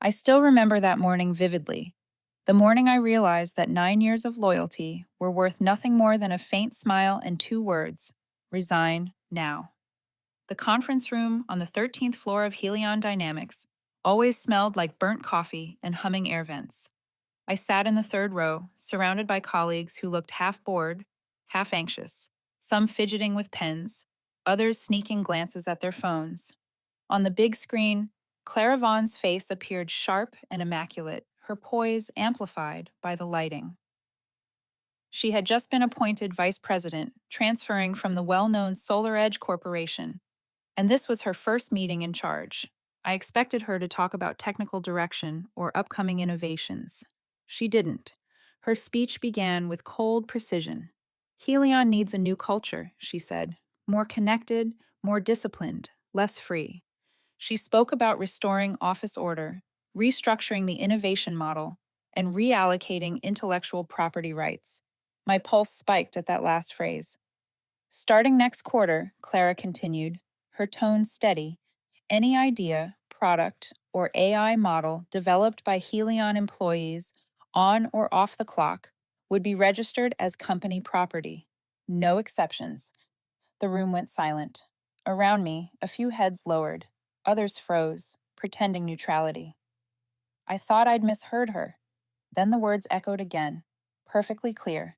I still remember that morning vividly. The morning I realized that 9 years of loyalty were worth nothing more than a faint smile and two words: resign now. The conference room on the 13th floor of Helion Dynamics always smelled like burnt coffee and humming air vents. I sat in the third row, surrounded by colleagues who looked half bored, half anxious, some fidgeting with pens, others sneaking glances at their phones. On the big screen, Clara Vaughn's face appeared sharp and immaculate, her poise amplified by the lighting. She had just been appointed vice president, transferring from the well-known Solar Edge Corporation, and this was her first meeting in charge. I expected her to talk about technical direction or upcoming innovations. She didn't. Her speech began with cold precision. Helion needs a new culture, she said. More connected, more disciplined, less free. She spoke about restoring office order, restructuring the innovation model, and reallocating intellectual property rights. My pulse spiked at that last phrase. Starting next quarter, Clara continued, her tone steady, any idea, product, or AI model developed by Helion employees on or off the clock would be registered as company property. No exceptions. The room went silent. Around me, a few heads lowered. Others froze, pretending neutrality. I thought I'd misheard her. Then the words echoed again, perfectly clear.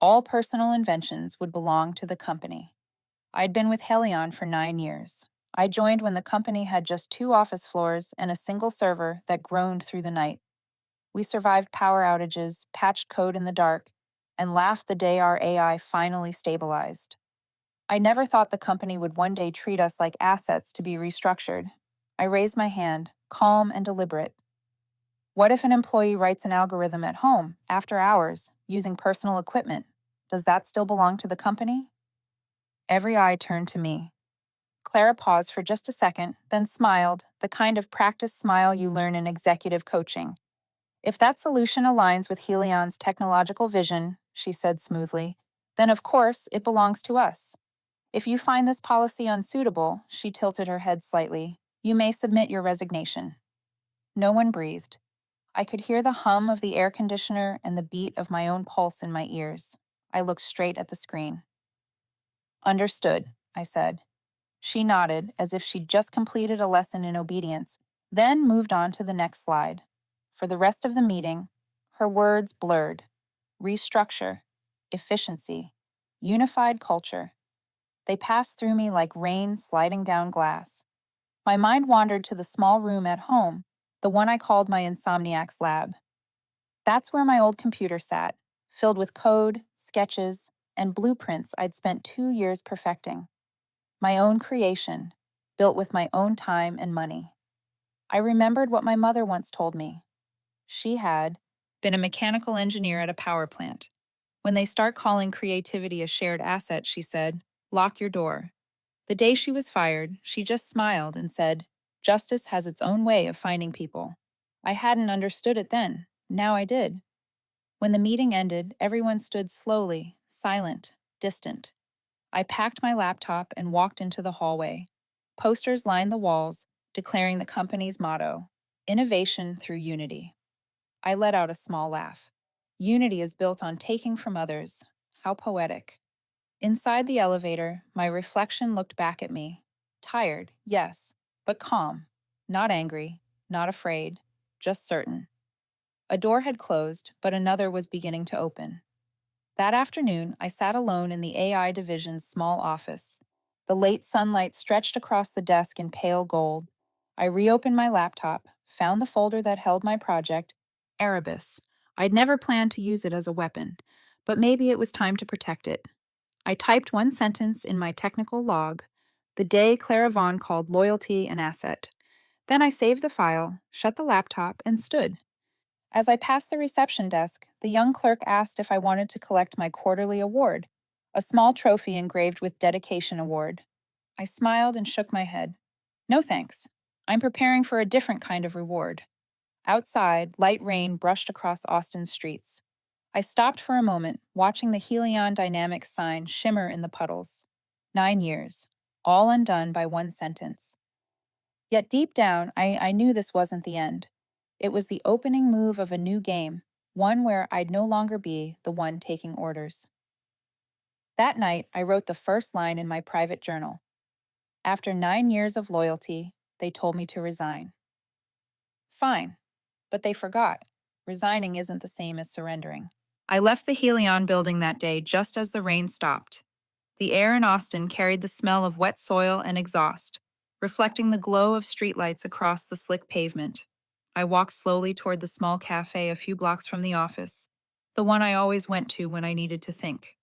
All personal inventions would belong to the company. I'd been with Helion for 9 years. I joined when the company had just 2 office floors and a single server that groaned through the night. We survived power outages, patched code in the dark, and laughed the day our AI finally stabilized. I never thought the company would one day treat us like assets to be restructured. I raised my hand, calm and deliberate. What if an employee writes an algorithm at home, after hours, using personal equipment? Does that still belong to the company? Every eye turned to me. Clara paused for just a second, then smiled, the kind of practiced smile you learn in executive coaching. If that solution aligns with Helion's technological vision, she said smoothly, then of course it belongs to us. If you find this policy unsuitable, she tilted her head slightly, you may submit your resignation. No one breathed. I could hear the hum of the air conditioner and the beat of my own pulse in my ears. I looked straight at the screen. Understood, I said. She nodded, as if she'd just completed a lesson in obedience, then moved on to the next slide. For the rest of the meeting, her words blurred. Restructure, efficiency, unified culture. They passed through me like rain sliding down glass. My mind wandered to the small room at home, the one I called my insomniac's lab. That's where my old computer sat, filled with code, sketches, and blueprints I'd spent 2 years perfecting. My own creation, built with my own time and money. I remembered what my mother once told me. She had been a mechanical engineer at a power plant. When they start calling creativity a shared asset, she said, lock your door. The day she was fired, she just smiled and said, justice has its own way of finding people. I hadn't understood it then. Now I did. When the meeting ended, everyone stood slowly, silent, distant. I packed my laptop and walked into the hallway. Posters lined the walls, declaring the company's motto, innovation through unity. I let out a small laugh. Unity is built on taking from others. How poetic. Inside the elevator, my reflection looked back at me. Tired, yes, but calm. Not angry, not afraid, just certain. A door had closed, but another was beginning to open. That afternoon, I sat alone in the AI division's small office. The late sunlight stretched across the desk in pale gold. I reopened my laptop, found the folder that held my project, Erebus. I'd never planned to use it as a weapon, but maybe it was time to protect it. I typed one sentence in my technical log, the day Clara Vaughn called loyalty an asset. Then I saved the file, shut the laptop, and stood. As I passed the reception desk, the young clerk asked if I wanted to collect my quarterly award, a small trophy engraved with dedication award. I smiled and shook my head. No thanks. I'm preparing for a different kind of reward. Outside, light rain brushed across Austin's streets. I stopped for a moment, watching the Helion Dynamics sign shimmer in the puddles. 9 years, all undone by one sentence. Yet deep down, I knew this wasn't the end. It was the opening move of a new game, one where I'd no longer be the one taking orders. That night, I wrote the first line in my private journal. After 9 years of loyalty, they told me to resign. Fine, but they forgot. Resigning isn't the same as surrendering. I left the Helion building that day just as the rain stopped. The air in Austin carried the smell of wet soil and exhaust, reflecting the glow of streetlights across the slick pavement. I walked slowly toward the small cafe a few blocks from the office, the one I always went to when I needed to think.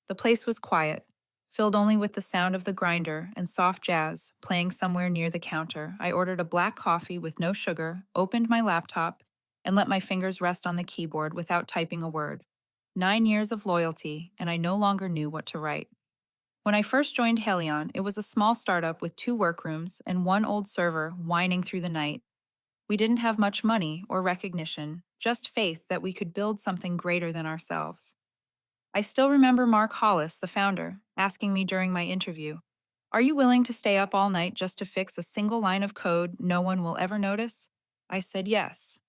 The place was quiet, filled only with the sound of the grinder and soft jazz playing somewhere near the counter. I ordered a black coffee with no sugar, opened my laptop, and let my fingers rest on the keyboard without typing a word. 9 years of loyalty, and I no longer knew what to write. When I first joined Helion, it was a small startup with 2 workrooms and one old server whining through the night. We didn't have much money or recognition, just faith that we could build something greater than ourselves. I still remember Mark Hollis, the founder, asking me during my interview, "Are you willing to stay up all night just to fix a single line of code no one will ever notice?" I said yes.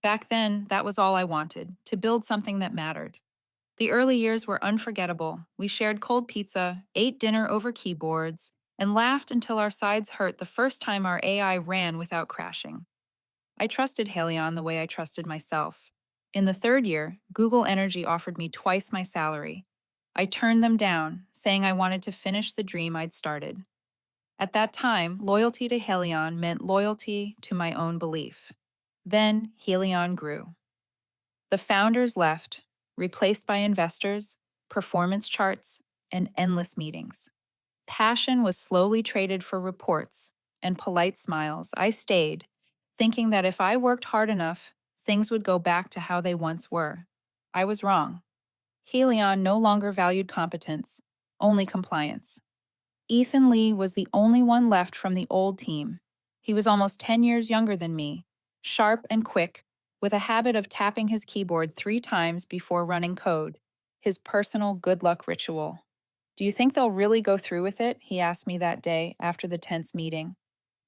Back then, that was all I wanted, to build something that mattered. The early years were unforgettable. We shared cold pizza, ate dinner over keyboards, and laughed until our sides hurt the first time our AI ran without crashing. I trusted Helion the way I trusted myself. In the third year, Google Energy offered me twice my salary. I turned them down, saying I wanted to finish the dream I'd started. At that time, loyalty to Helion meant loyalty to my own belief. Then Helion grew. The founders left, replaced by investors, performance charts, and endless meetings. Passion was slowly traded for reports and polite smiles. I stayed, thinking that if I worked hard enough, things would go back to how they once were. I was wrong. Helion no longer valued competence, only compliance. Ethan Lee was the only one left from the old team. He was almost 10 years younger than me, sharp and quick, with a habit of tapping his keyboard 3 times before running code, his personal good luck ritual. "Do you think they'll really go through with it?" he asked me that day after the tense meeting.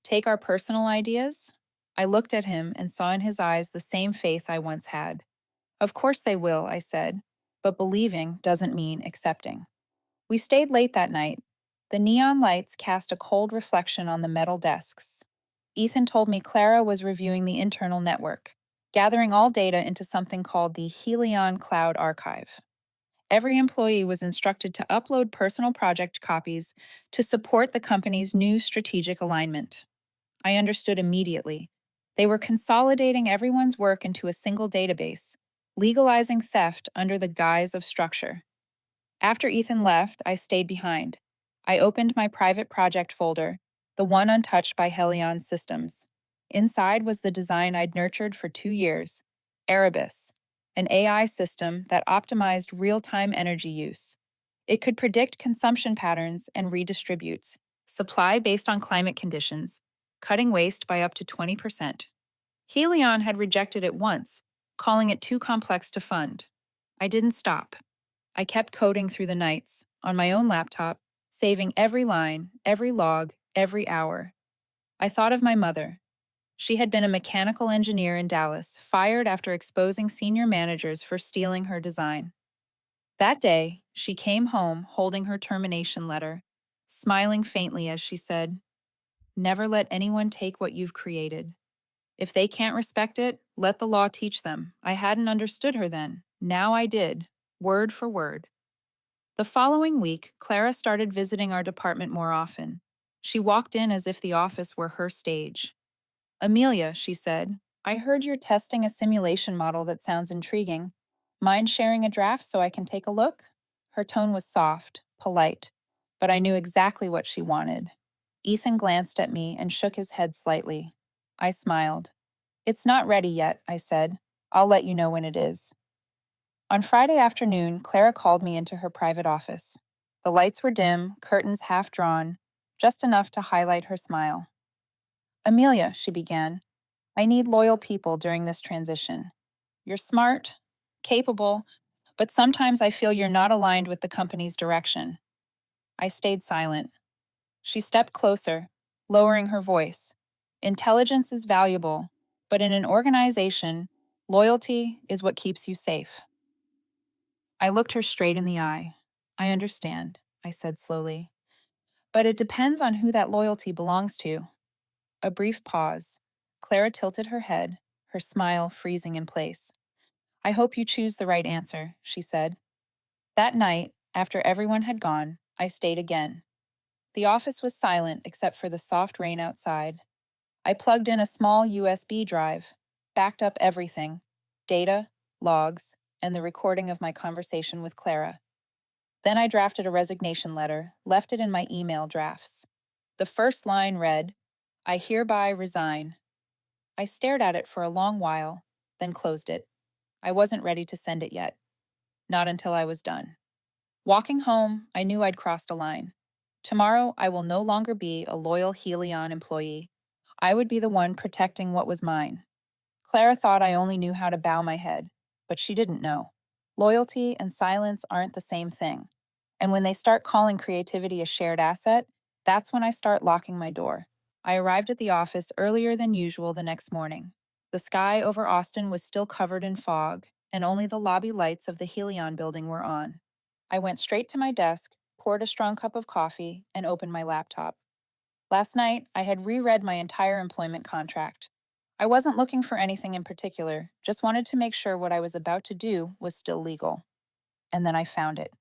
"Take our personal ideas?" I looked at him and saw in his eyes the same faith I once had. "Of course they will," I said, "but believing doesn't mean accepting." We stayed late that night. The neon lights cast a cold reflection on the metal desks. Ethan told me Clara was reviewing the internal network, gathering all data into something called the Helion Cloud Archive. Every employee was instructed to upload personal project copies to support the company's new strategic alignment. I understood immediately. They were consolidating everyone's work into a single database, legalizing theft under the guise of structure. After Ethan left, I stayed behind. I opened my private project folder, the one untouched by Helion's systems. Inside was the design I'd nurtured for 2 years, Erebus, an AI system that optimized real-time energy use. It could predict consumption patterns and redistributes supply based on climate conditions, cutting waste by up to 20%. Helion had rejected it once, calling it too complex to fund. I didn't stop. I kept coding through the nights, on my own laptop, saving every line, every log, every hour. I thought of my mother. She had been a mechanical engineer in Dallas, fired after exposing senior managers for stealing her design. That day, she came home holding her termination letter, smiling faintly as she said, "Never let anyone take what you've created. If they can't respect it, let the law teach them." I hadn't understood her then. Now I did, word for word. The following week, Clara started visiting our department more often. She walked in as if the office were her stage. "Amelia," she said, "I heard you're testing a simulation model that sounds intriguing. Mind sharing a draft so I can take a look?" Her tone was soft, polite, but I knew exactly what she wanted. Ethan glanced at me and shook his head slightly. I smiled. "It's not ready yet," I said. "I'll let you know when it is." On Friday afternoon, Clara called me into her private office. The lights were dim, curtains half drawn, just enough to highlight her smile. "Amelia," she began, "I need loyal people during this transition. You're smart, capable, but sometimes I feel you're not aligned with the company's direction." I stayed silent. She stepped closer, lowering her voice. "Intelligence is valuable, But in an organization, loyalty is what keeps you safe. I looked her straight in the eye. I understand, I said slowly. But it depends on who that loyalty belongs to. A brief pause. Clara tilted her head, her smile freezing in place. I hope you choose the right answer, she said. That night, after everyone had gone, I stayed again. The office was silent except for the soft rain outside. I plugged in a small USB drive, backed up everything: data, logs, and the recording of my conversation with Clara. Then I drafted a resignation letter, left it in my email drafts. The first line read, I hereby resign. I stared at it for a long while, then closed it. I wasn't ready to send it yet. Not until I was done. Walking home, I knew I'd crossed a line. Tomorrow, I will no longer be a loyal Helion employee. I would be the one protecting what was mine. Clara thought I only knew how to bow my head, but she didn't know. Loyalty and silence aren't the same thing. And when they start calling creativity a shared asset, that's when I start locking my door. I arrived at the office earlier than usual the next morning. The sky over Austin was still covered in fog, and only the lobby lights of the Helion building were on. I went straight to my desk, poured a strong cup of coffee, and opened my laptop. Last night, I had reread my entire employment contract. I wasn't looking for anything in particular, just wanted to make sure what I was about to do was still legal. And then I found it.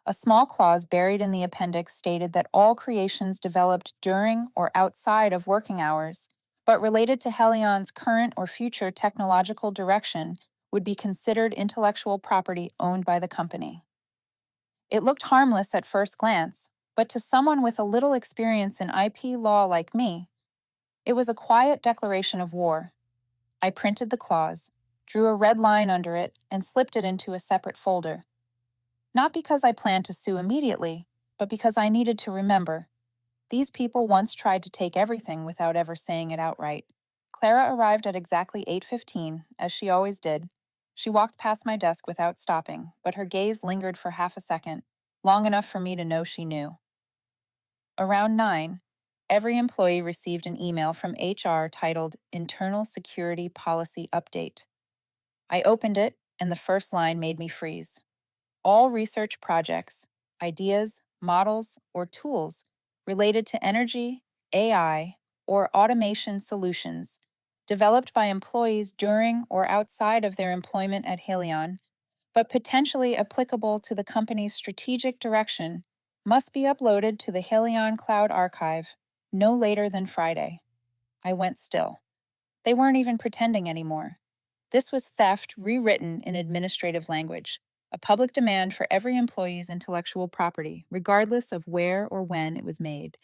A small clause buried in the appendix stated that all creations developed during or outside of working hours, but related to Helion's current or future technological direction, would be considered intellectual property owned by the company. It looked harmless at first glance, but to someone with a little experience in IP law like me, it was a quiet declaration of war. I printed the clause, drew a red line under it, and slipped it into a separate folder. Not because I planned to sue immediately, but because I needed to remember. These people once tried to take everything without ever saying it outright. Clara arrived at exactly 8:15, as she always did. She walked past my desk without stopping, but her gaze lingered for half a second, long enough for me to know she knew. Around 9, every employee received an email from HR titled Internal Security Policy Update. I opened it, and the first line made me freeze. All research projects, ideas, models, or tools related to energy, AI, or automation solutions developed by employees during or outside of their employment at Helion, but potentially applicable to the company's strategic direction, must be uploaded to the Helion Cloud Archive no later than Friday. I went still. They weren't even pretending anymore. This was theft rewritten in administrative language, a public demand for every employee's intellectual property, regardless of where or when it was made.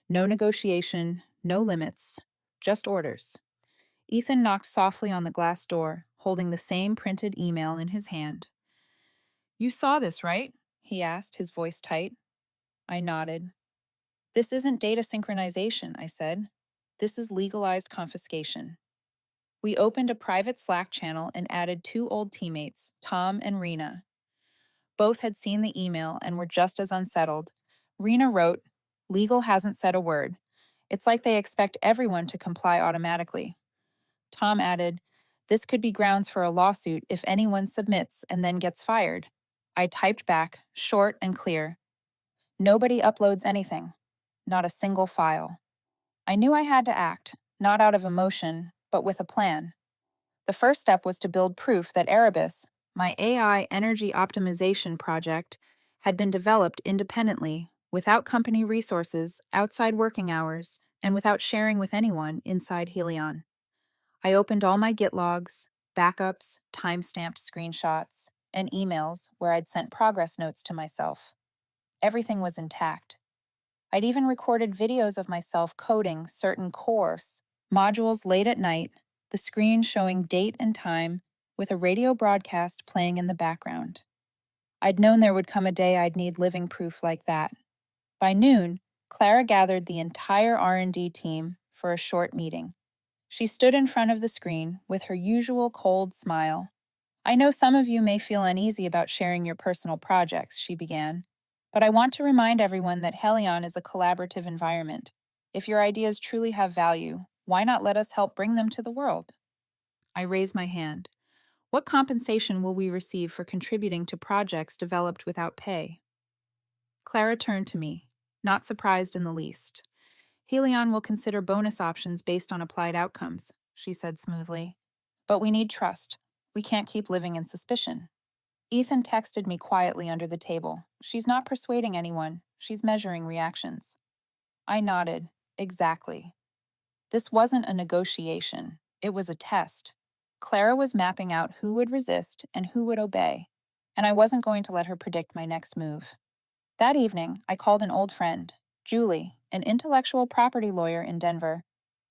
No negotiation, no limits, just orders. Ethan knocked softly on the glass door, holding the same printed email in his hand. You saw this, right? He asked, his voice tight. I nodded. This isn't data synchronization, I said. This is legalized confiscation. We opened a private Slack channel and added two old teammates, Tom and Rena. Both had seen the email and were just as unsettled. Rena wrote, Legal hasn't said a word. It's like they expect everyone to comply automatically. Tom added, This could be grounds for a lawsuit if anyone submits and then gets fired. I typed back, short and clear. Nobody uploads anything. Not a single file. I knew I had to act, not out of emotion, but with a plan. The first step was to build proof that Erebus, my AI energy optimization project, had been developed independently, without company resources, outside working hours, and without sharing with anyone inside Helion. I opened all my Git logs, backups, time-stamped screenshots, and emails where I'd sent progress notes to myself. Everything was intact. I'd even recorded videos of myself coding certain course modules late at night, the screen showing date and time, with a radio broadcast playing in the background. I'd known there would come a day I'd need living proof like that. By noon, Clara gathered the entire R&D team for a short meeting. She stood in front of the screen with her usual cold smile. I know some of you may feel uneasy about sharing your personal projects, she began, but I want to remind everyone that Helion is a collaborative environment. If your ideas truly have value, why not let us help bring them to the world? I raise my hand. What compensation will we receive for contributing to projects developed without pay? Clara turned to me, not surprised in the least. Helion will consider bonus options based on applied outcomes, she said smoothly. But we need trust. We can't keep living in suspicion. Ethan texted me quietly under the table. She's not persuading anyone. She's measuring reactions. I nodded. Exactly. This wasn't a negotiation. It was a test. Clara was mapping out who would resist and who would obey, and I wasn't going to let her predict my next move. That evening, I called an old friend, Julie, an intellectual property lawyer in Denver.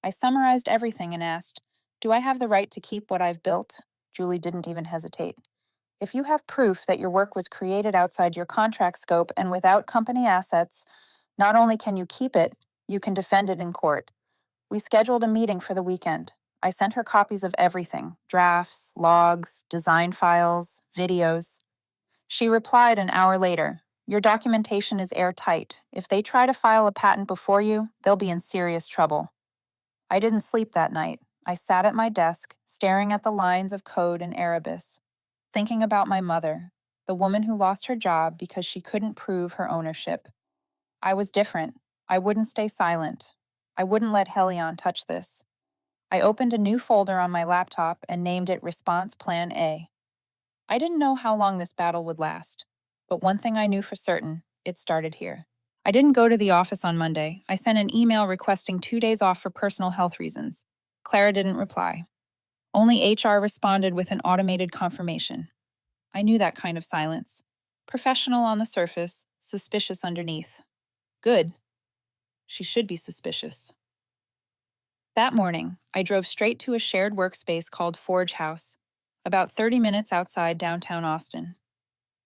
I summarized everything and asked, "Do I have the right to keep what I've built?" Julie didn't even hesitate. "If you have proof that your work was created outside your contract scope and without company assets, not only can you keep it, you can defend it in court." We scheduled a meeting for the weekend. I sent her copies of everything: drafts, logs, design files, videos. She replied an hour later, "Your documentation is airtight. If they try to file a patent before you, they'll be in serious trouble." I didn't sleep that night. I sat at my desk, staring at the lines of code in Erebus, thinking about my mother, the woman who lost her job because she couldn't prove her ownership. I was different. I wouldn't stay silent. I wouldn't let Helion touch this. I opened a new folder on my laptop and named it Response Plan A. I didn't know how long this battle would last, but one thing I knew for certain: it started here. I didn't go to the office on Monday. I sent an email requesting 2 days off for personal health reasons. Clara didn't reply. Only HR responded with an automated confirmation. I knew that kind of silence. Professional on the surface, suspicious underneath. Good. She should be suspicious. That morning, I drove straight to a shared workspace called Forge House, about 30 minutes outside downtown Austin.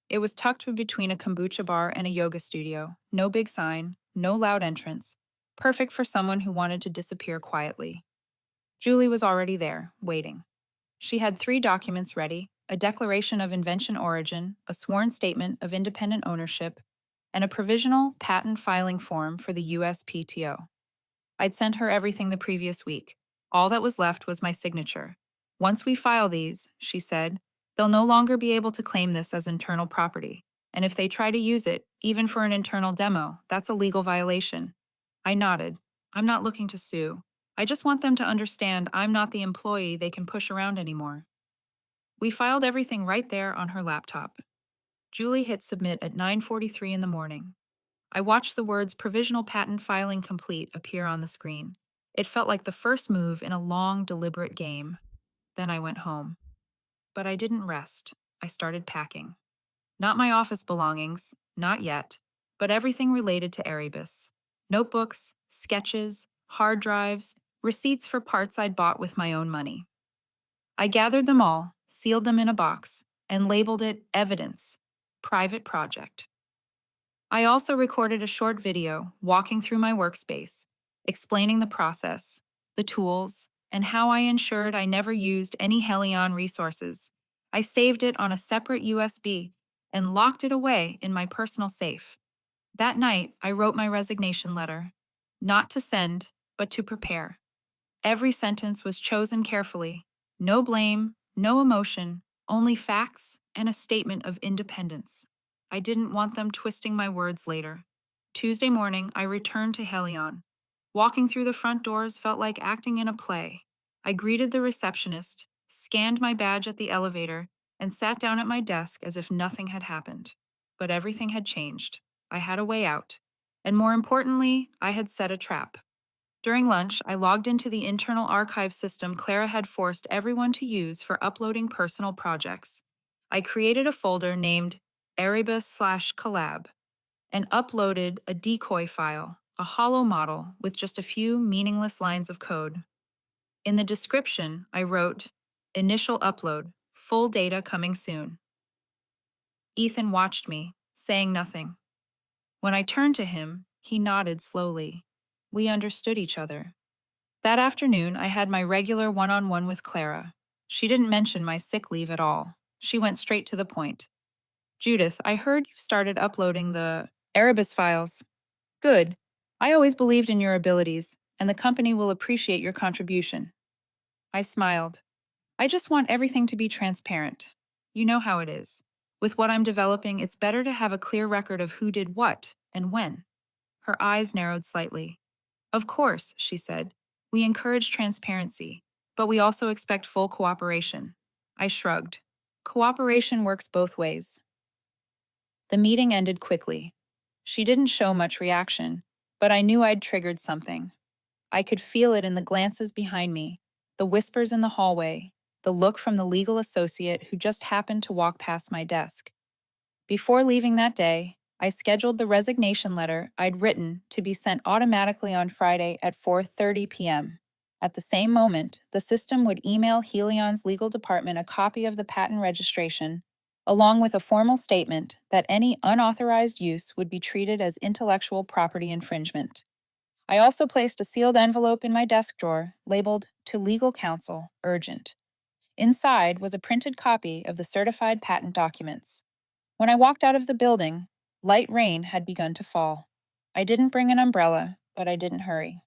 It was tucked between a kombucha bar and a yoga studio. No big sign, no loud entrance. Perfect for someone who wanted to disappear quietly. Julie was already there, waiting. She had 3 documents ready: a declaration of invention origin, a sworn statement of independent ownership, and a provisional patent filing form for the USPTO. I'd sent her everything the previous week. All that was left was my signature. "Once we file these," she said, "they'll no longer be able to claim this as internal property. And if they try to use it, even for an internal demo, that's a legal violation." I nodded. I'm not looking to sue. I just want them to understand I'm not the employee they can push around anymore. We filed everything right there on her laptop. Julie hit submit at 9:43 in the morning. I watched the words "provisional patent filing complete" appear on the screen. It felt like the first move in a long, deliberate game. Then I went home. But I didn't rest. I started packing. Not my office belongings, not yet, but everything related to Erebus. Notebooks, sketches, hard drives, receipts for parts I'd bought with my own money. I gathered them all, sealed them in a box, and labeled it Evidence, Private Project. I also recorded a short video walking through my workspace, explaining the process, the tools, and how I ensured I never used any Helion resources. I saved it on a separate USB and locked it away in my personal safe. That night, I wrote my resignation letter, not to send, but to prepare. Every sentence was chosen carefully. No blame, no emotion, only facts and a statement of independence. I didn't want them twisting my words later. Tuesday morning, I returned to Helion. Walking through the front doors felt like acting in a play. I greeted the receptionist, scanned my badge at the elevator, and sat down at my desk as if nothing had happened. But everything had changed. I had a way out. And more importantly, I had set a trap. During lunch, I logged into the internal archive system Clara had forced everyone to use for uploading personal projects. I created a folder named Erebus/collab and uploaded a decoy file, a hollow model with just a few meaningless lines of code. In the description, I wrote, "Initial upload, full data coming soon." Ethan watched me, saying nothing. When I turned to him, he nodded slowly. We understood each other. That afternoon, I had my regular one-on-one with Clara. She didn't mention my sick leave at all. She went straight to the point. "Judith, I heard you've started uploading the Erebus files." "Good. I always believed in your abilities, and the company will appreciate your contribution." I smiled. I just want everything to be transparent. You know how it is. With what I'm developing, it's better to have a clear record of who did what and when. Her eyes narrowed slightly. Of course, she said. We encourage transparency, but we also expect full cooperation. I shrugged. Cooperation works both ways. The meeting ended quickly. She didn't show much reaction, but I knew I'd triggered something. I could feel it in the glances behind me, the whispers in the hallway, the look from the legal associate who just happened to walk past my desk. Before leaving that day, I scheduled the resignation letter I'd written to be sent automatically on Friday at 4:30 p.m. At the same moment, the system would email Helion's legal department a copy of the patent registration, along with a formal statement that any unauthorized use would be treated as intellectual property infringement. I also placed a sealed envelope in my desk drawer labeled "To Legal Counsel, Urgent." Inside was a printed copy of the certified patent documents. When I walked out of the building, light rain had begun to fall. I didn't bring an umbrella, but I didn't hurry.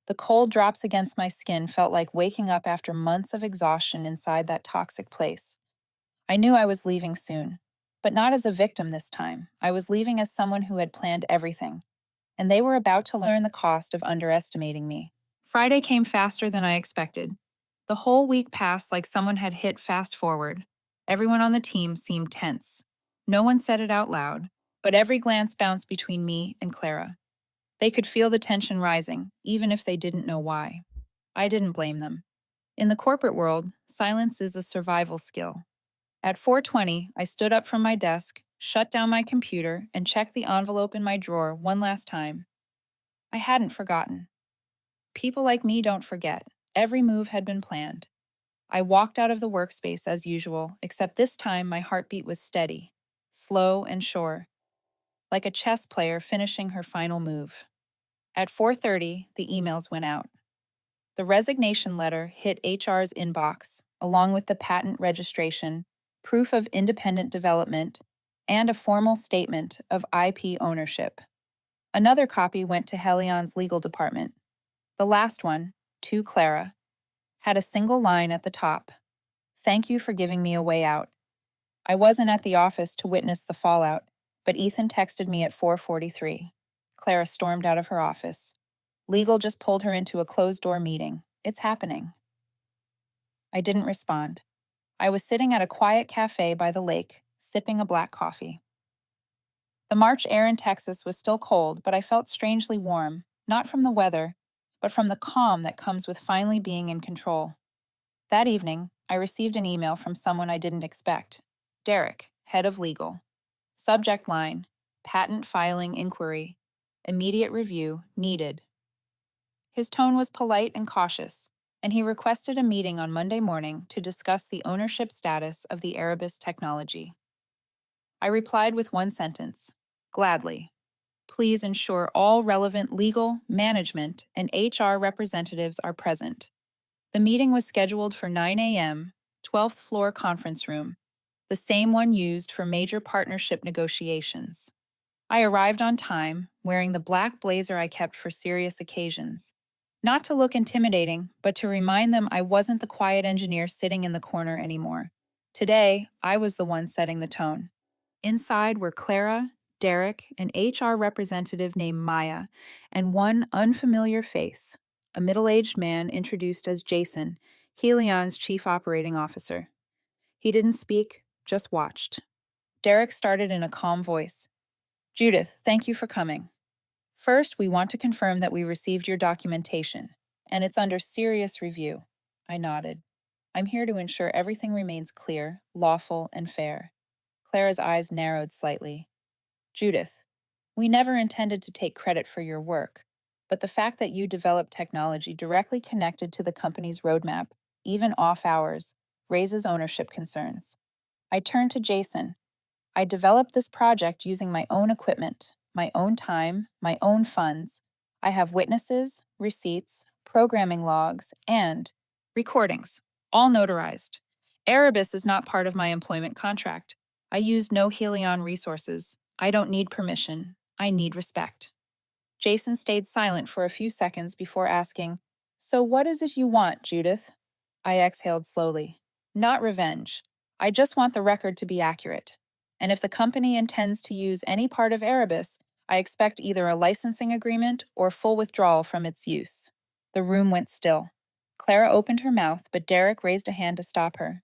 The cold drops against my skin felt like waking up after months of exhaustion inside that toxic place. I knew I was leaving soon, but not as a victim this time. I was leaving as someone who had planned everything, and they were about to learn the cost of underestimating me. Friday came faster than I expected. The whole week passed like someone had hit fast forward. Everyone on the team seemed tense. No one said it out loud, but every glance bounced between me and Clara. They could feel the tension rising, even if they didn't know why. I didn't blame them. In the corporate world, silence is a survival skill. At 4:20, I stood up from my desk, shut down my computer, and checked the envelope in my drawer one last time. I hadn't forgotten. People like me don't forget. Every move had been planned. I walked out of the workspace as usual, except this time my heartbeat was steady, slow and sure, like a chess player finishing her final move. At 4:30, the emails went out. The resignation letter hit HR's inbox, along with the patent registration, proof of independent development, and a formal statement of IP ownership. Another copy went to Helion's legal department. The last one, to Clara, had a single line at the top. Thank you for giving me a way out. I wasn't at the office to witness the fallout, but Ethan texted me at 4:43. Clara stormed out of her office. Legal just pulled her into a closed-door meeting. It's happening. I didn't respond. I was sitting at a quiet cafe by the lake, sipping a black coffee. The March air in Texas was still cold, but I felt strangely warm, not from the weather, but from the calm that comes with finally being in control. That evening, I received an email from someone I didn't expect. Derek, head of legal. Subject line, patent filing inquiry. Immediate review needed. His tone was polite and cautious, and he requested a meeting on Monday morning to discuss the ownership status of the Erebus technology. I replied with one sentence, gladly. Please ensure all relevant legal, management, and HR representatives are present. The meeting was scheduled for 9 a.m., 12th floor conference room, the same one used for major partnership negotiations. I arrived on time, wearing the black blazer I kept for serious occasions. Not to look intimidating, but to remind them I wasn't the quiet engineer sitting in the corner anymore. Today, I was the one setting the tone. Inside were Clara, Derek, an HR representative named Maya, and one unfamiliar face, a middle-aged man introduced as Jason, Helion's chief operating officer. He didn't speak, just watched. Derek started in a calm voice. Judith, thank you for coming. First, we want to confirm that we received your documentation, and it's under serious review. I nodded. I'm here to ensure everything remains clear, lawful, and fair. Clara's eyes narrowed slightly. Judith, we never intended to take credit for your work, but the fact that you developed technology directly connected to the company's roadmap, even off hours, raises ownership concerns. I turned to Jason. I developed this project using my own equipment, my own time, my own funds. I have witnesses, receipts, programming logs, and recordings, all notarized. Erebus is not part of my employment contract. I use no Helion resources. I don't need permission. I need respect. Jason stayed silent for a few seconds before asking, So what is it you want, Judith? I exhaled slowly. Not revenge. I just want the record to be accurate. And if the company intends to use any part of Erebus, I expect either a licensing agreement or full withdrawal from its use. The room went still. Clara opened her mouth, but Derek raised a hand to stop her.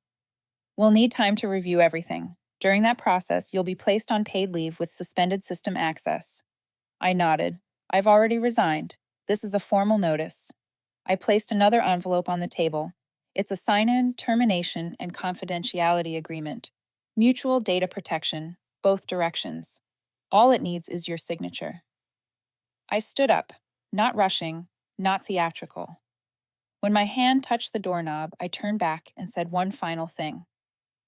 We'll need time to review everything. During that process, you'll be placed on paid leave with suspended system access. I nodded. I've already resigned. This is a formal notice. I placed another envelope on the table. It's a sign-in, termination, and confidentiality agreement. Mutual data protection, both directions. All it needs is your signature. I stood up, not rushing, not theatrical. When my hand touched the doorknob, I turned back and said one final thing.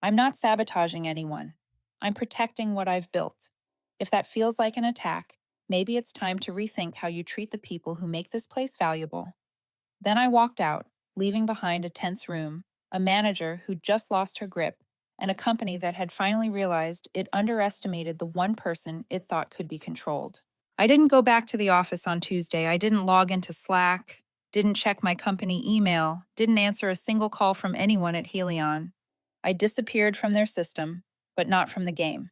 I'm not sabotaging anyone. I'm protecting what I've built. If that feels like an attack, maybe it's time to rethink how you treat the people who make this place valuable. Then I walked out, leaving behind a tense room, a manager who'd just lost her grip, and a company that had finally realized it underestimated the one person it thought could be controlled. I didn't go back to the office on Tuesday. I didn't log into Slack, didn't check my company email, didn't answer a single call from anyone at Helion. I disappeared from their system, but not from the game.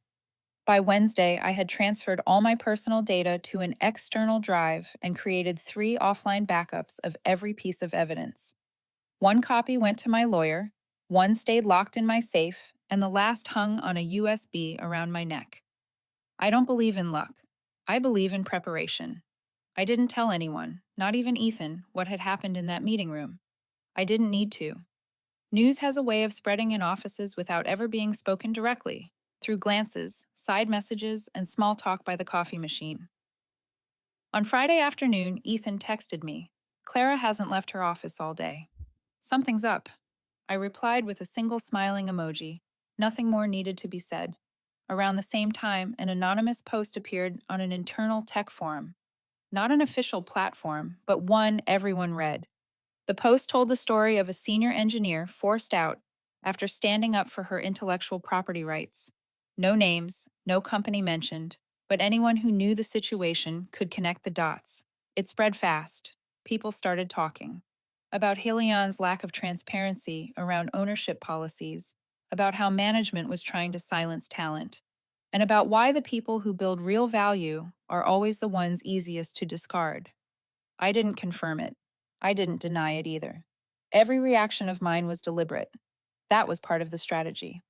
By Wednesday, I had transferred all my personal data to an external drive and created 3 offline backups of every piece of evidence. One copy went to my lawyer, one stayed locked in my safe, and the last hung on a USB around my neck. I don't believe in luck. I believe in preparation. I didn't tell anyone, not even Ethan, what had happened in that meeting room. I didn't need to. News has a way of spreading in offices without ever being spoken directly, through glances, side messages, and small talk by the coffee machine. On Friday afternoon, Ethan texted me. Clara hasn't left her office all day. Something's up. I replied with a single smiling emoji. Nothing more needed to be said. Around the same time, an anonymous post appeared on an internal tech forum. Not an official platform, but one everyone read. The post told the story of a senior engineer forced out after standing up for her intellectual property rights. No names, no company mentioned, but anyone who knew the situation could connect the dots. It spread fast. People started talking about Helion's lack of transparency around ownership policies, about how management was trying to silence talent, and about why the people who build real value are always the ones easiest to discard. I didn't confirm it. I didn't deny it either. Every reaction of mine was deliberate. That was part of the strategy.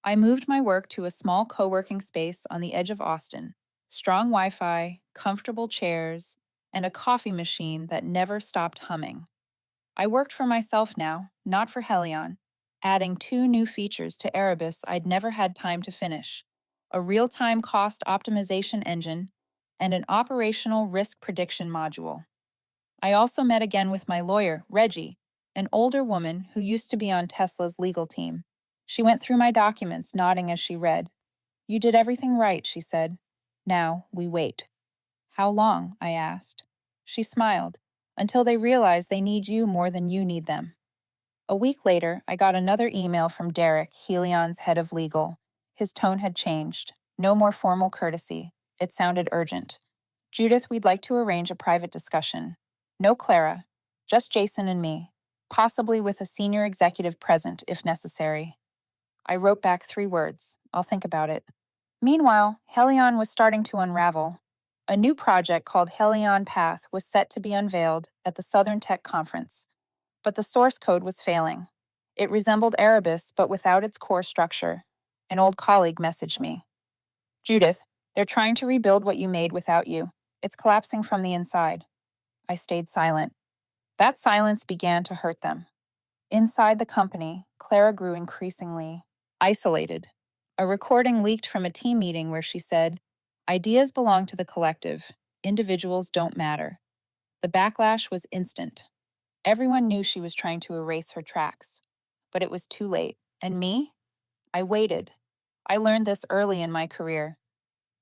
I moved my work to a small co-working space on the edge of Austin. Strong Wi-Fi, comfortable chairs, and a coffee machine that never stopped humming. I worked for myself now, not for Helion, adding 2 new features to Erebus I'd never had time to finish: a real-time cost optimization engine and an operational risk prediction module. I also met again with my lawyer, Reggie, an older woman who used to be on Tesla's legal team. She went through my documents, nodding as she read. You did everything right, she said. Now, we wait. How long? I asked. She smiled. Until they realize they need you more than you need them. A week later, I got another email from Derek, Helion's head of legal. His tone had changed. No more formal courtesy. It sounded urgent. Judith, we'd like to arrange a private discussion. No Clara, just Jason and me, possibly with a senior executive present if necessary. I wrote back 3 words. I'll think about it. Meanwhile, Helion was starting to unravel. A new project called Helion Path was set to be unveiled at the Southern Tech Conference, but the source code was failing. It resembled Erebus, but without its core structure. An old colleague messaged me. Judith, they're trying to rebuild what you made without you. It's collapsing from the inside. I stayed silent. That silence began to hurt them. Inside the company, Clara grew increasingly isolated. A recording leaked from a team meeting where she said, "Ideas belong to the collective. Individuals don't matter." The backlash was instant. Everyone knew she was trying to erase her tracks. But it was too late. And me? I waited. I learned this early in my career.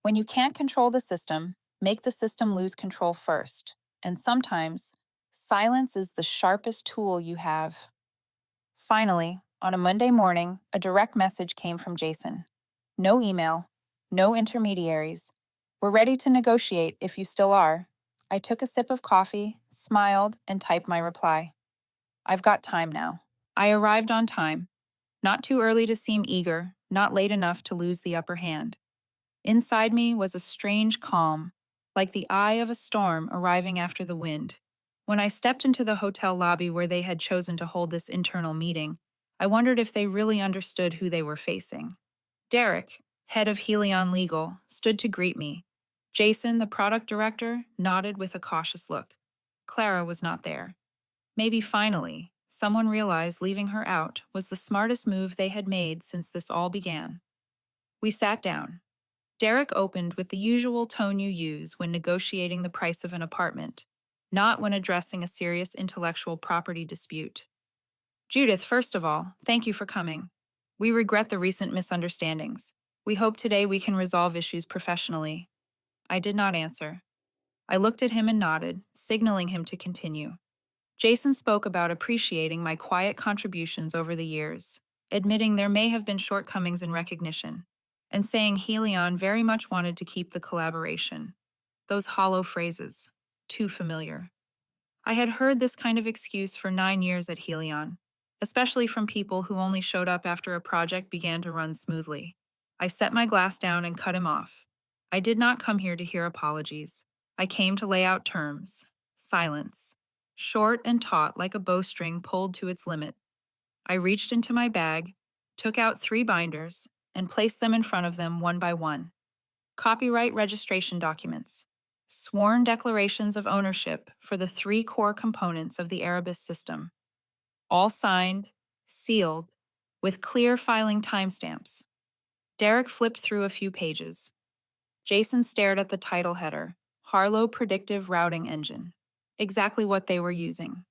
When you can't control the system, make the system lose control first. And sometimes, silence is the sharpest tool you have. Finally, on a Monday morning, a direct message came from Jason. No email, no intermediaries. We're ready to negotiate if you still are. I took a sip of coffee, smiled, and typed my reply. I've got time now. I arrived on time, not too early to seem eager, not late enough to lose the upper hand. Inside me was a strange calm, like the eye of a storm arriving after the wind. When I stepped into the hotel lobby where they had chosen to hold this internal meeting, I wondered if they really understood who they were facing. Derek, head of Helion Legal, stood to greet me. Jason, the product director, nodded with a cautious look. Clara was not there. Maybe finally, someone realized leaving her out was the smartest move they had made since this all began. We sat down. Derek opened with the usual tone you use when negotiating the price of an apartment, not when addressing a serious intellectual property dispute. Judith, first of all, thank you for coming. We regret the recent misunderstandings. We hope today we can resolve issues professionally. I did not answer. I looked at him and nodded, signaling him to continue. Jason spoke about appreciating my quiet contributions over the years, admitting there may have been shortcomings in recognition, and saying Helion very much wanted to keep the collaboration. Those hollow phrases, too familiar. I had heard this kind of excuse for 9 years at Helion, especially from people who only showed up after a project began to run smoothly. I set my glass down and cut him off. I did not come here to hear apologies. I came to lay out terms. Silence. Short and taut like a bowstring pulled to its limit. I reached into my bag, took out 3 binders, and placed them in front of them one by one. Copyright registration documents. Sworn declarations of ownership for the 3 core components of the Erebus system. All signed, sealed, with clear filing timestamps. Derek flipped through a few pages. Jason stared at the title header, Harlo Predictive Routing Engine. Exactly what they were using.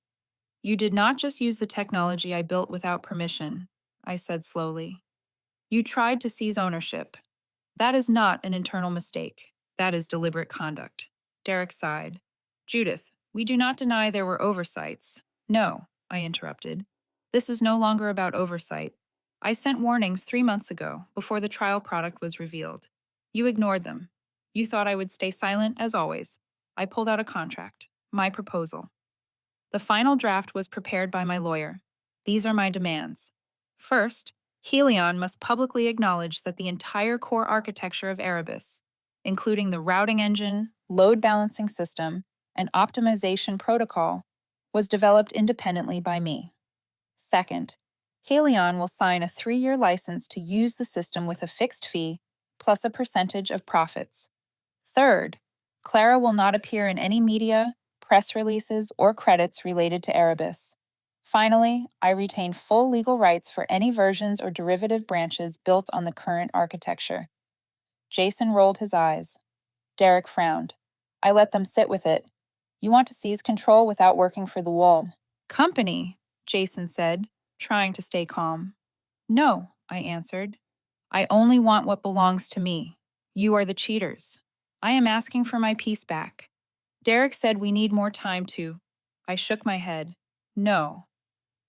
You did not just use the technology I built without permission, I said slowly. You tried to seize ownership. That is not an internal mistake. That is deliberate conduct. Derek sighed. Judith, we do not deny there were oversights. No, I interrupted. This is no longer about oversight. I sent warnings 3 months ago, before the trial product was revealed. You ignored them. You thought I would stay silent, as always. I pulled out a contract. My proposal. The final draft was prepared by my lawyer. These are my demands. First, Helion must publicly acknowledge that the entire core architecture of Erebus, including the routing engine, load balancing system, and optimization protocol, was developed independently by me. Second, Helion will sign a 3-year license to use the system with a fixed fee plus a percentage of profits. Third, Clara will not appear in any media, press releases, or credits related to Erebus. Finally, I retain full legal rights for any versions or derivative branches built on the current architecture. Jason rolled his eyes. Derek frowned. I let them sit with it. You want to seize control without working for the wall. Company, Jason said, trying to stay calm. No, I answered. I only want what belongs to me. You are the cheaters. I am asking for my peace back. Derek said we need more time to. I shook my head. No.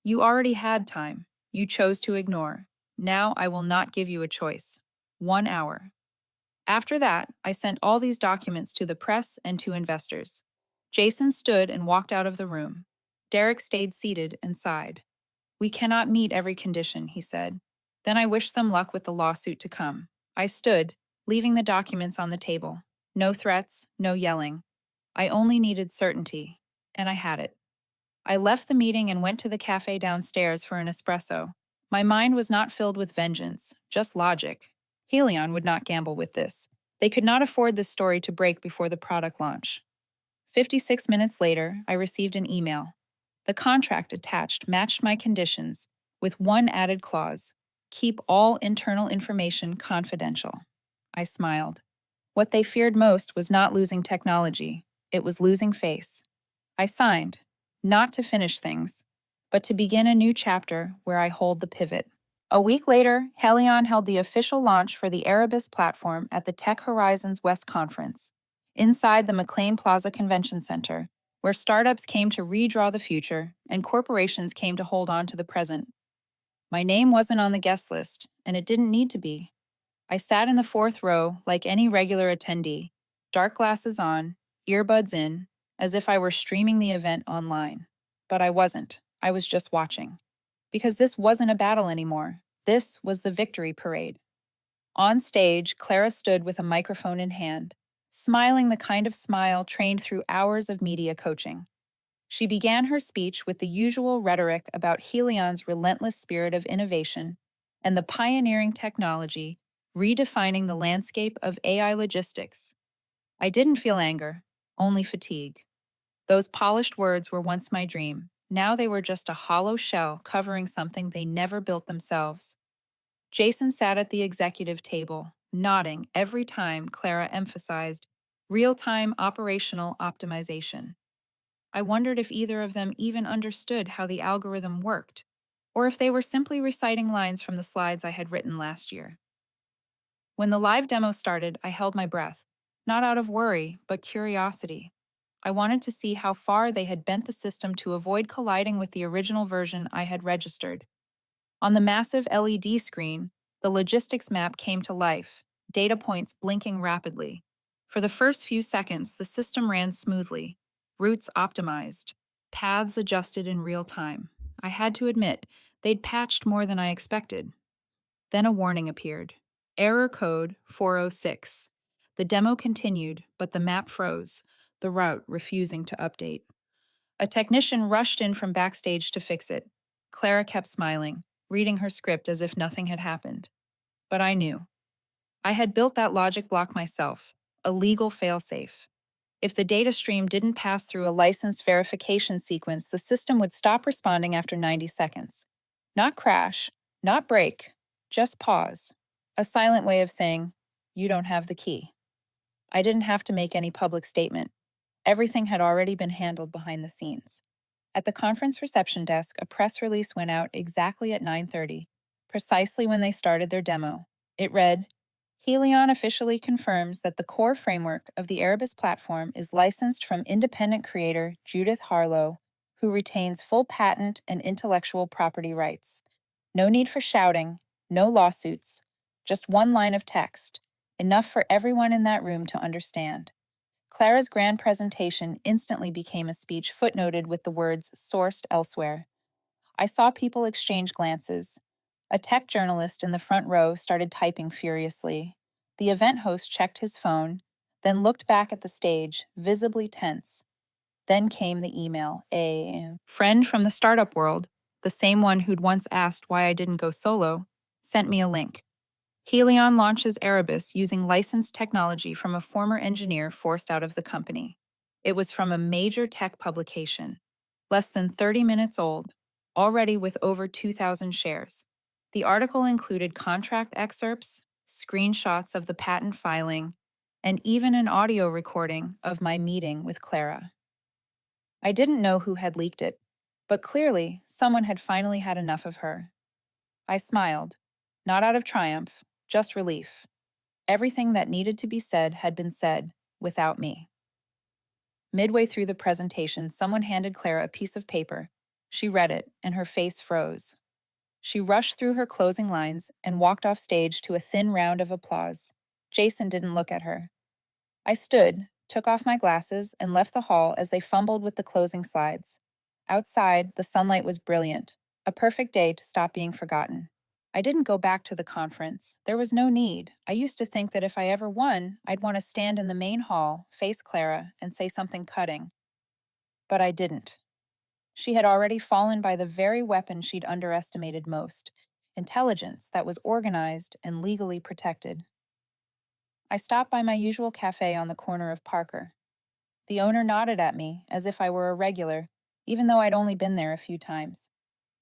You already had time. You chose to ignore. Now I will not give you a choice. 1 hour. After that, I sent all these documents to the press and to investors. Jason stood and walked out of the room. Derek stayed seated and sighed. We cannot meet every condition, he said. Then I wished them luck with the lawsuit to come. I stood, leaving the documents on the table. No threats, no yelling. I only needed certainty, and I had it. I left the meeting and went to the cafe downstairs for an espresso. My mind was not filled with vengeance, just logic. Helion would not gamble with this. They could not afford this story to break before the product launch. 56 minutes later, I received an email. The contract attached matched my conditions, with one added clause: keep all internal information confidential. I smiled. What they feared most was not losing technology. It was losing face. I signed, not to finish things, but to begin a new chapter where I hold the pivot. A week later, Helion held the official launch for the Erebus platform at the Tech Horizons West Conference, inside the McLean Plaza Convention Center, where startups came to redraw the future and corporations came to hold on to the present. My name wasn't on the guest list, and it didn't need to be. I sat in the 4th row like any regular attendee, dark glasses on, earbuds in, as if I were streaming the event online. But I wasn't. I was just watching. Because this wasn't a battle anymore. This was the victory parade. On stage, Clara stood with a microphone in hand, smiling the kind of smile trained through hours of media coaching. She began her speech with the usual rhetoric about Helion's relentless spirit of innovation and the pioneering technology redefining the landscape of AI logistics. I didn't feel anger, only fatigue. Those polished words were once my dream. Now they were just a hollow shell covering something they never built themselves. Jason sat at the executive table, nodding every time Clara emphasized real-time operational optimization. I wondered if either of them even understood how the algorithm worked, or if they were simply reciting lines from the slides I had written last year. When the live demo started, I held my breath, not out of worry, but curiosity. I wanted to see how far they had bent the system to avoid colliding with the original version I had registered. On the massive LED screen, the logistics map came to life, data points blinking rapidly. For the first few seconds, the system ran smoothly, routes optimized, paths adjusted in real time. I had to admit, they'd patched more than I expected. Then a warning appeared. Error code 406. The demo continued, but the map froze, the route refusing to update. A technician rushed in from backstage to fix it. Clara kept smiling, reading her script as if nothing had happened. But I knew. I had built that logic block myself, a legal failsafe. If the data stream didn't pass through a licensed verification sequence, the system would stop responding after 90 seconds. Not crash, not break, just pause. A silent way of saying, you don't have the key. I didn't have to make any public statement. Everything had already been handled behind the scenes. At the conference reception desk, a press release went out exactly at 9:30, precisely when they started their demo. It read, Helion officially confirms that the core framework of the Erebus platform is licensed from independent creator Judith Harlo, who retains full patent and intellectual property rights. No need for shouting, no lawsuits, just one line of text, enough for everyone in that room to understand. Clara's grand presentation instantly became a speech footnoted with the words sourced elsewhere. I saw people exchange glances. A tech journalist in the front row started typing furiously. The event host checked his phone, then looked back at the stage, visibly tense. Then came the email. A friend from the startup world, the same one who'd once asked why I didn't go solo, sent me a link. Helion launches Erebus using licensed technology from a former engineer forced out of the company. It was from a major tech publication, less than 30 minutes old, already with over 2,000 shares. The article included contract excerpts, screenshots of the patent filing, and even an audio recording of my meeting with Clara. I didn't know who had leaked it, but clearly someone had finally had enough of her. I smiled, not out of triumph, just relief. Everything that needed to be said had been said, without me. Midway through the presentation, someone handed Clara a piece of paper. She read it, and her face froze. She rushed through her closing lines and walked off stage to a thin round of applause. Jason didn't look at her. I stood, took off my glasses, and left the hall as they fumbled with the closing slides. Outside, the sunlight was brilliant, a perfect day to stop being forgotten. I didn't go back to the conference. There was no need. I used to think that if I ever won, I'd want to stand in the main hall, face Clara, and say something cutting. But I didn't. She had already fallen by the very weapon she'd underestimated most, intelligence that was organized and legally protected. I stopped by my usual cafe on the corner of Parker. The owner nodded at me as if I were a regular, even though I'd only been there a few times.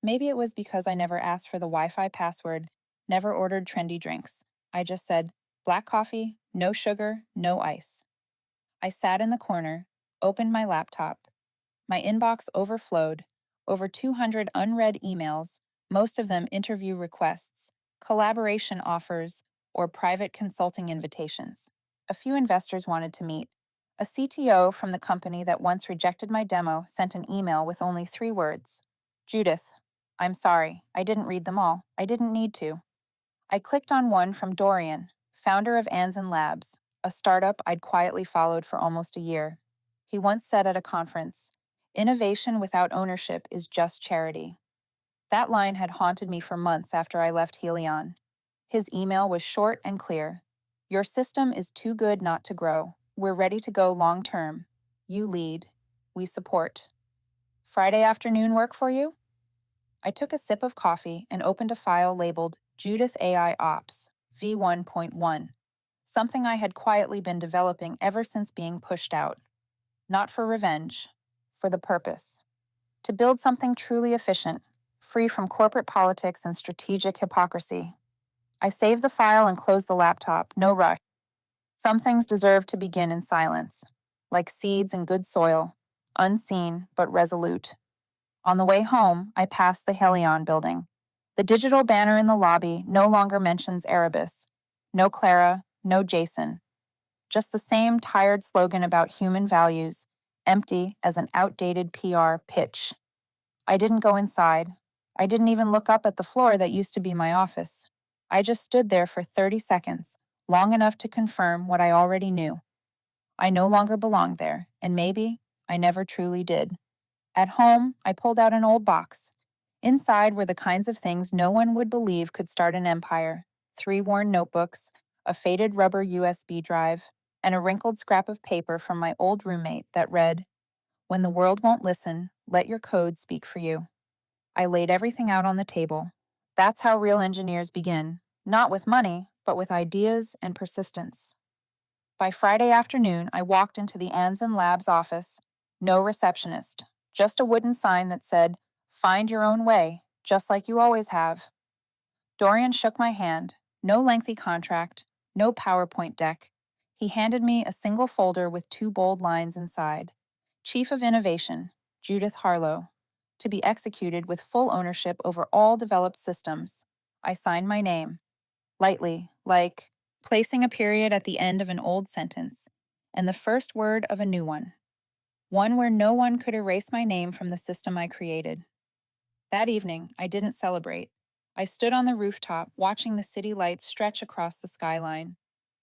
Maybe it was because I never asked for the Wi-Fi password, never ordered trendy drinks. I just said, black coffee, no sugar, no ice. I sat in the corner, opened my laptop. My inbox overflowed, over 200 unread emails, most of them interview requests, collaboration offers, or private consulting invitations. A few investors wanted to meet. A CTO from the company that once rejected my demo sent an email with only 3 words. Judith, I'm sorry, I didn't read them all. I didn't need to. I clicked on one from Dorian, founder of Anzen Labs, a startup I'd quietly followed for almost a year. He once said at a conference, innovation without ownership is just charity. That line had haunted me for months after I left Helion. His email was short and clear. Your system is too good not to grow. We're ready to go long term. You lead. We support. Friday afternoon work for you? I took a sip of coffee and opened a file labeled Judith AI Ops V1.1, something I had quietly been developing ever since being pushed out. Not for revenge, for the purpose. To build something truly efficient, free from corporate politics and strategic hypocrisy. I saved the file and closed the laptop, no rush. Some things deserve to begin in silence, like seeds in good soil, unseen but resolute. On the way home, I passed the Helion building. The digital banner in the lobby no longer mentions Erebus. No Clara, no Jason. Just the same tired slogan about human values, empty as an outdated PR pitch. I didn't go inside. I didn't even look up at the floor that used to be my office. I just stood there for 30 seconds, long enough to confirm what I already knew. I no longer belonged there, and maybe I never truly did. At home, I pulled out an old box. Inside were the kinds of things no one would believe could start an empire: 3 worn notebooks, a faded rubber USB drive, and a wrinkled scrap of paper from my old roommate that read, "When the world won't listen, let your code speak for you." I laid everything out on the table. That's how real engineers begin, not with money, but with ideas and persistence. By Friday afternoon, I walked into the Anzen Labs office. No receptionist, just a wooden sign that said, "Find your own way, just like you always have." Dorian shook my hand. No lengthy contract, no PowerPoint deck. He handed me a single folder with 2 bold lines inside. Chief of Innovation, Judith Harlo. To be executed with full ownership over all developed systems. I signed my name. Lightly, like placing a period at the end of an old sentence, and the first word of a new one. One where no one could erase my name from the system I created. That evening, I didn't celebrate. I stood on the rooftop watching the city lights stretch across the skyline.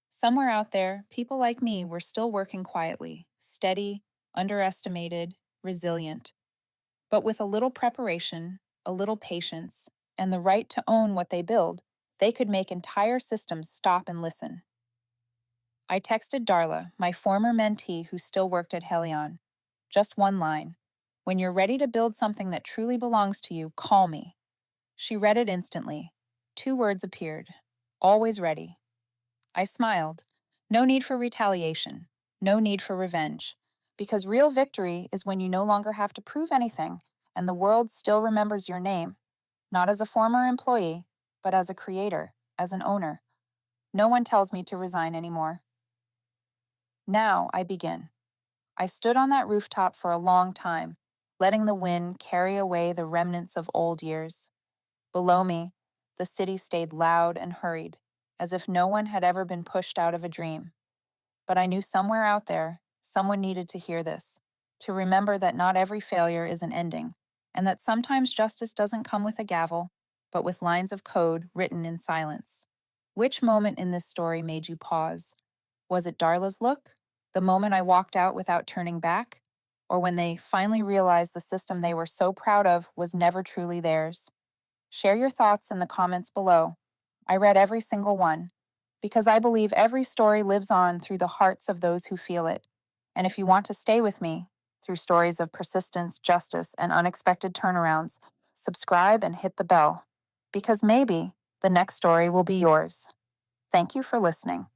Somewhere out there, people like me were still working quietly, steady, underestimated, resilient. But with a little preparation, a little patience, and the right to own what they build, they could make entire systems stop and listen. I texted Darla, my former mentee who still worked at Helion. Just one line. "When you're ready to build something that truly belongs to you, call me." She read it instantly. 2 words appeared. Always ready. I smiled. No need for retaliation. No need for revenge. Because real victory is when you no longer have to prove anything, and the world still remembers your name, not as a former employee, but as a creator, as an owner. No one tells me to resign anymore. Now I begin. I stood on that rooftop for a long time, letting the wind carry away the remnants of old years. Below me, the city stayed loud and hurried, as if no one had ever been pushed out of a dream. But I knew somewhere out there, someone needed to hear this, to remember that not every failure is an ending, and that sometimes justice doesn't come with a gavel, but with lines of code written in silence. Which moment in this story made you pause? Was it Darla's look? The moment I walked out without turning back? Or when they finally realized the system they were so proud of was never truly theirs? Share your thoughts in the comments below. I read every single one, because I believe every story lives on through the hearts of those who feel it. And if you want to stay with me through stories of persistence, justice, and unexpected turnarounds, subscribe and hit the bell, because maybe the next story will be yours. Thank you for listening.